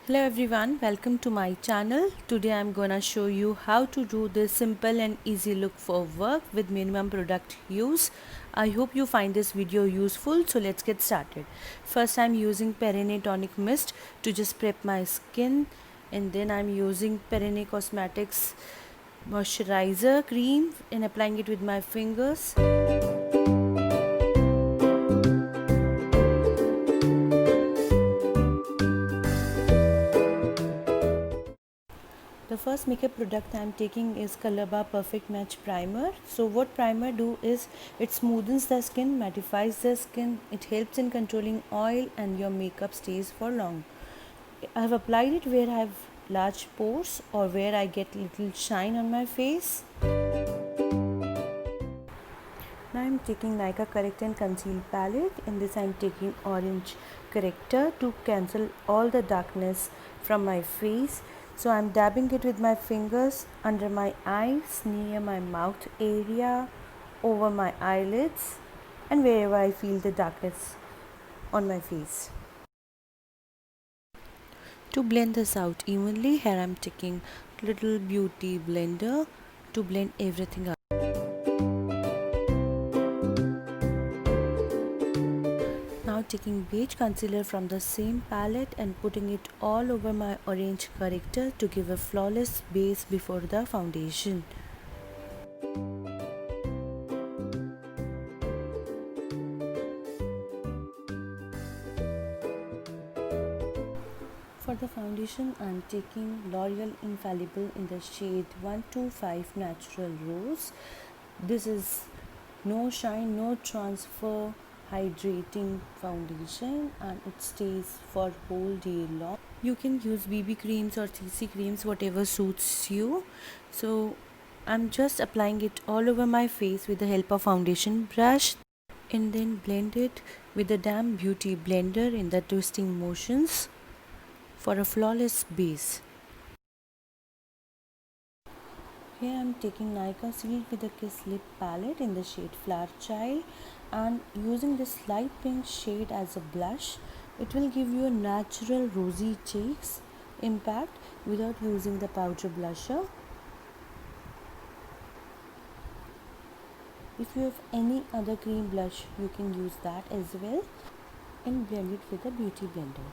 Hello everyone, welcome to my channel. Today I'm gonna show you how to do this simple and easy look for work with minimum product use. I hope you find this video useful, so let's get started. First I'm using Perenne Tonic Mist to just prep my skin, and then I'm using Perenne Cosmetics moisturizer cream and applying it with my fingers. The first makeup product I am taking is Colorbar Perfect Match Primer. So what primer do is it smoothens the skin, mattifies the skin, it helps in controlling oil and your makeup stays for long. I have applied it where I have large pores or where I get little shine on my face. Now I am taking Nykaa Correct and Conceal palette. In this I am taking orange corrector to cancel all the darkness from my face. So I am dabbing it with my fingers under my eyes, near my mouth area, over my eyelids, and wherever I feel the darkness on my face. To blend this out evenly, here I am taking little beauty blender to blend everything out. Now taking beige concealer from the same palette and putting it all over my orange corrector to give a flawless base before the foundation. For the foundation, I am taking L'Oreal Infallible in the shade 125 Natural Rose. This is no shine, no transfer, hydrating foundation, and it stays for whole day long. You can use BB creams or CC creams, whatever suits you. So I'm just applying it all over my face with the help of foundation brush, and then blend it with the damn beauty blender in the twisting motions for a flawless base. Here I am taking Nykaa Sealed with a Kiss Lip palette in the shade Flower Child and using this light pink shade as a blush. It will give you a natural rosy cheeks impact without using the powder blusher. If you have any other cream blush, you can use that as well and blend it with a beauty blender.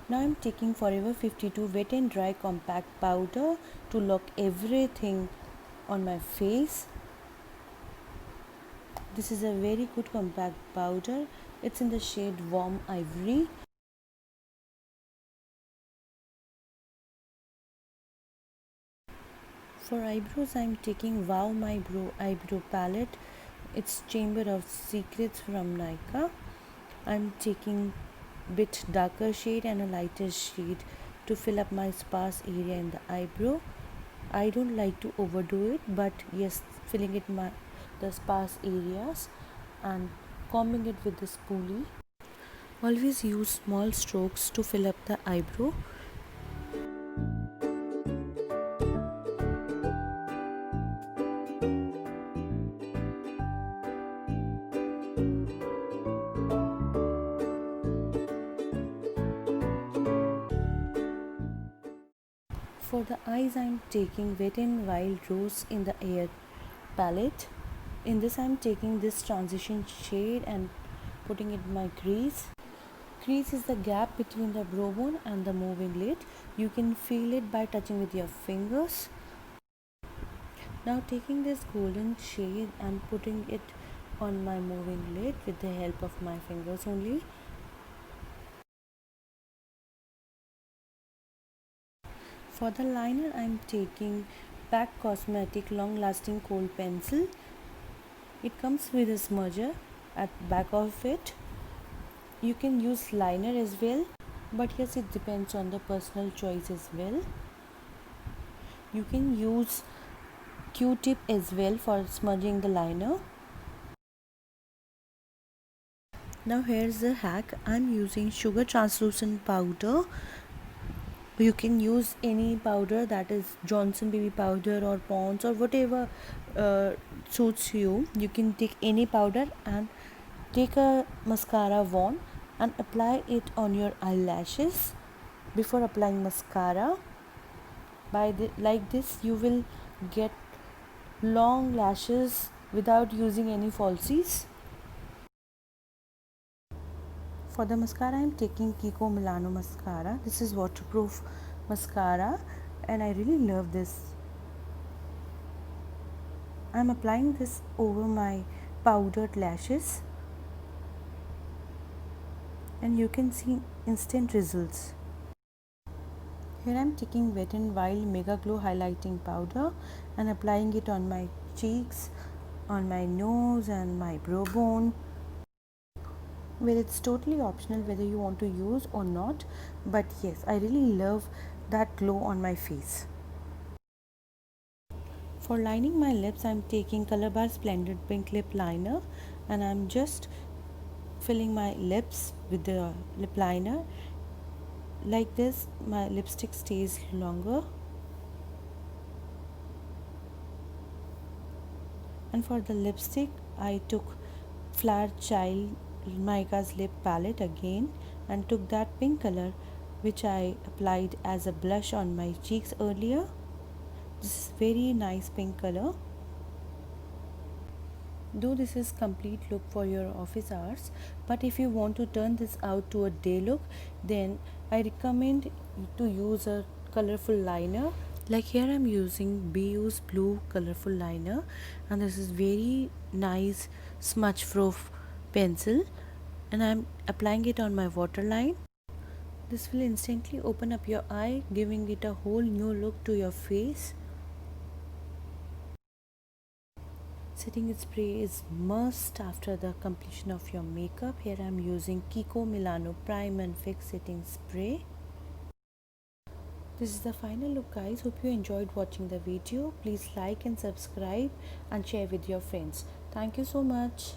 Now I'm taking Forever 52 Wet and Dry Compact Powder to lock everything on my face. This is a very good compact powder. It's in the shade Warm Ivory. For eyebrows, I'm taking Wow My Brow eyebrow palette. It's Chamber of Secrets from Nykaa. I'm taking bit darker shade and a lighter shade to fill up my sparse area in the eyebrow. I don't like to overdo it, but yes, filling it the sparse areas and combing it with the spoolie. Always use small strokes to fill up the eyebrow. For the eyes, I am taking Wet n Wild Rose in the Air palette. In this, I am taking this transition shade and putting it in my crease. Crease is the gap between the brow bone and the moving lid. You can feel it by touching with your fingers. Now taking this golden shade and putting it on my moving lid with the help of my fingers only. For the liner, I am taking MAC Cosmetic Long Lasting Kohl Pencil. It comes with a smudger at back of it. You can use liner as well, but yes, it depends on the personal choice as well. You can use Q-tip as well for smudging the liner. Now here's the hack. I'm using sugar translucent powder. You can use any powder, that is Johnson baby powder or Pond's or whatever suits you. You can take any powder and take a mascara wand and apply it on your eyelashes. before applying mascara. Like this you will get long lashes without using any falsies. For the mascara, I am taking Kiko Milano mascara. This is waterproof mascara and I really love this. I am applying this over my powdered lashes and you can see instant results. Here I am taking Wet n Wild Mega Glow highlighting powder and applying it on my cheeks, on my nose and my brow bone. Well, it's totally optional whether you want to use or not, but yes, I really love that glow on my face. For lining my lips, I'm taking Colorbar Splendid Pink Lip Liner and I'm just filling my lips with the lip liner. Like this, my lipstick stays longer. And for the lipstick, I took Flower Child Maika's lip palette again and took that pink color which I applied as a blush on my cheeks earlier. This is very nice pink color. Though this is complete look for your office hours, but if you want to turn this out to a day look, then I recommend to use a colorful liner. Like here I'm using BU's blue colorful liner and this is very nice smudge proof pencil and I'm applying it on my waterline. This will instantly open up your eye, giving it a whole new look to your face. Setting spray is must after the completion of your makeup. Here I am using Kiko Milano Prime and Fix Setting Spray. This is the final look guys. Hope you enjoyed watching the video. Please like and subscribe and share with your friends. Thank you so much.